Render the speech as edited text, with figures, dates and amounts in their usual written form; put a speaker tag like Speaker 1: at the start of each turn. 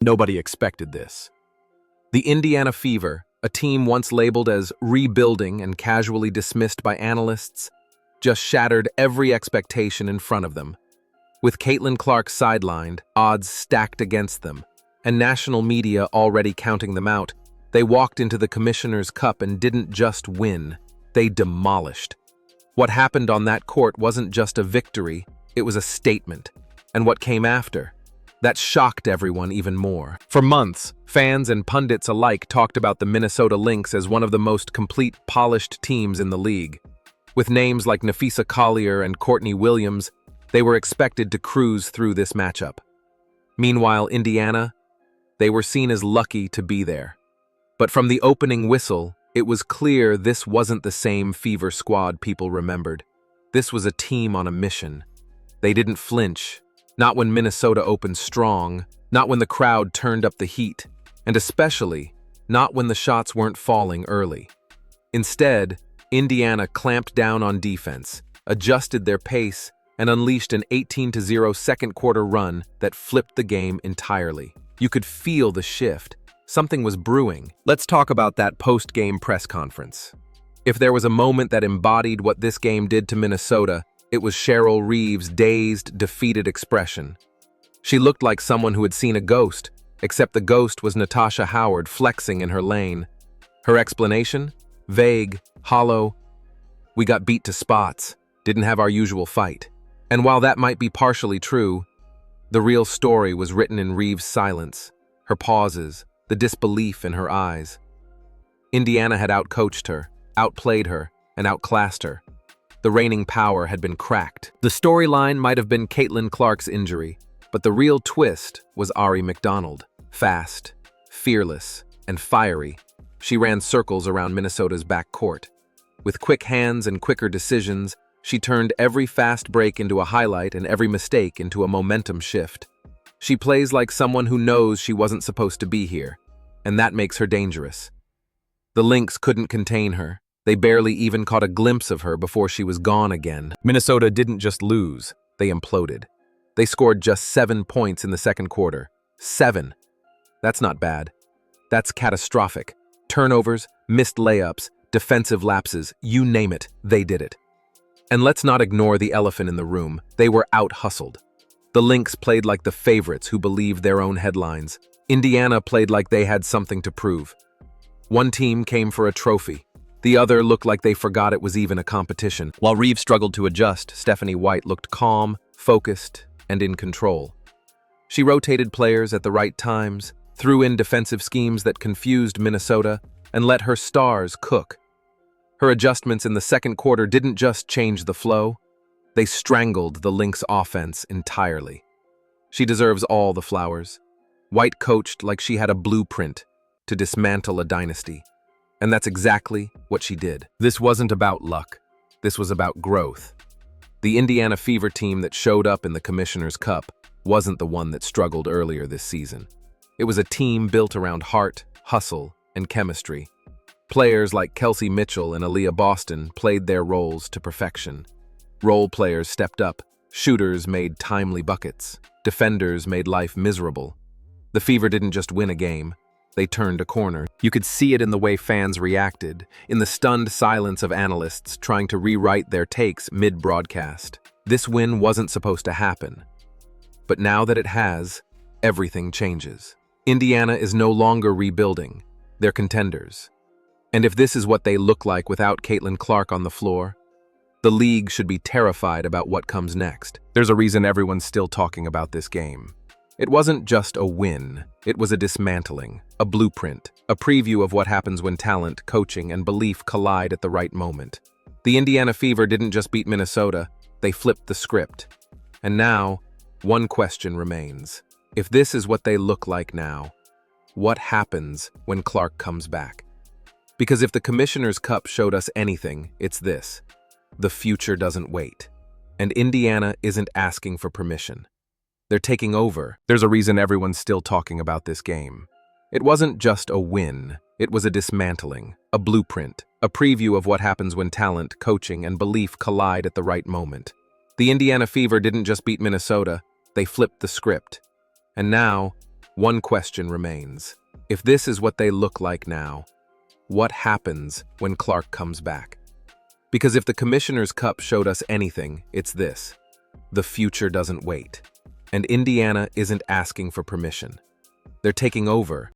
Speaker 1: Nobody expected this. The Indiana Fever, a team once labeled as rebuilding and casually dismissed by analysts, just shattered every expectation in front of them. With Caitlin Clark sidelined, odds stacked against them, and national media already counting them out, they walked into the Commissioner's Cup and didn't just win, they demolished. What happened on that court wasn't just a victory, it was a statement. And what came after? That shocked everyone even more. For months, fans and pundits alike talked about the Minnesota Lynx as one of the most complete, polished teams in the league. With names like Nafisa Collier and Courtney Williams, they were expected to cruise through this matchup. Meanwhile, Indiana, they were seen as lucky to be there. But from the opening whistle, it was clear this wasn't the same Fever squad people remembered. This was a team on a mission. They didn't flinch, not when Minnesota opened strong, not when the crowd turned up the heat, and especially not when the shots weren't falling early. Instead, Indiana clamped down on defense, adjusted their pace, and unleashed an 18-0 second-quarter run that flipped the game entirely. You could feel the shift. Something was brewing. Let's talk about that post-game press conference. If there was a moment that embodied what this game did to Minnesota, it was Cheryl Reeve's dazed, defeated expression. She looked like someone who had seen a ghost, except the ghost was Natasha Howard flexing in her lane. Her explanation? Vague, hollow. We got beat to spots, didn't have our usual fight. And while that might be partially true, the real story was written in Reeve's silence, her pauses, the disbelief in her eyes. Indiana had outcoached her, outplayed her, and outclassed her. The reigning power had been cracked. The storyline might have been Caitlin Clark's injury, but the real twist was Ari McDonald. Fast, fearless, and fiery, she ran circles around Minnesota's backcourt. With quick hands and quicker decisions, she turned every fast break into a highlight and every mistake into a momentum shift. She plays like someone who knows she wasn't supposed to be here, and that makes her dangerous. The Lynx couldn't contain her. They barely even caught a glimpse of her before she was gone again. Minnesota didn't just lose, they imploded. They scored just 7 points in the second quarter. 7. That's not bad. That's catastrophic. Turnovers, missed layups, defensive lapses, you name it, they did it. And let's not ignore the elephant in the room. They were out-hustled. The Lynx played like the favorites who believed their own headlines. Indiana played like they had something to prove. One team came for a trophy. The other looked like they forgot it was even a competition. While Reeve struggled to adjust, Stephanie White looked calm, focused, and in control. She rotated players at the right times, threw in defensive schemes that confused Minnesota, and let her stars cook. Her adjustments in the second quarter didn't just change the flow, they strangled the Lynx offense entirely. She deserves all the flowers. White coached like she had a blueprint to dismantle a dynasty. And that's exactly what she did. This wasn't about luck. This was about growth. The Indiana Fever team that showed up in the Commissioner's Cup wasn't the one that struggled earlier this season. It was a team built around heart, hustle, and chemistry. Players like Kelsey Mitchell and Aaliyah Boston played their roles to perfection. Role players stepped up, shooters made timely buckets, defenders made life miserable. The Fever didn't just win a game, they turned a corner. You could see it in the way fans reacted, in the stunned silence of analysts trying to rewrite their takes mid-broadcast. This win wasn't supposed to happen. But now that it has, everything changes. Indiana is no longer rebuilding, they're contenders. And if this is what they look like without Caitlin Clark on the floor, the league should be terrified about what comes next. There's a reason everyone's still talking about this game. It wasn't just a win, it was a dismantling, a blueprint, a preview of what happens when talent, coaching, and belief collide at the right moment. The Indiana Fever didn't just beat Minnesota, they flipped the script. And now, one question remains. If this is what they look like now, what happens when Clark comes back? Because if the Commissioner's Cup showed us anything, it's this. The future doesn't wait. And Indiana isn't asking for permission. They're taking over. There's a reason everyone's still talking about this game. It wasn't just a win, it was a dismantling, a blueprint, a preview of what happens when talent, coaching, and belief collide at the right moment. The Indiana Fever didn't just beat Minnesota, they flipped the script. And now, One question remains. If this is what they look like now, what happens when Clark comes back? Because if the Commissioner's Cup showed us anything, it's this. The future doesn't wait. And Indiana isn't asking for permission. They're taking over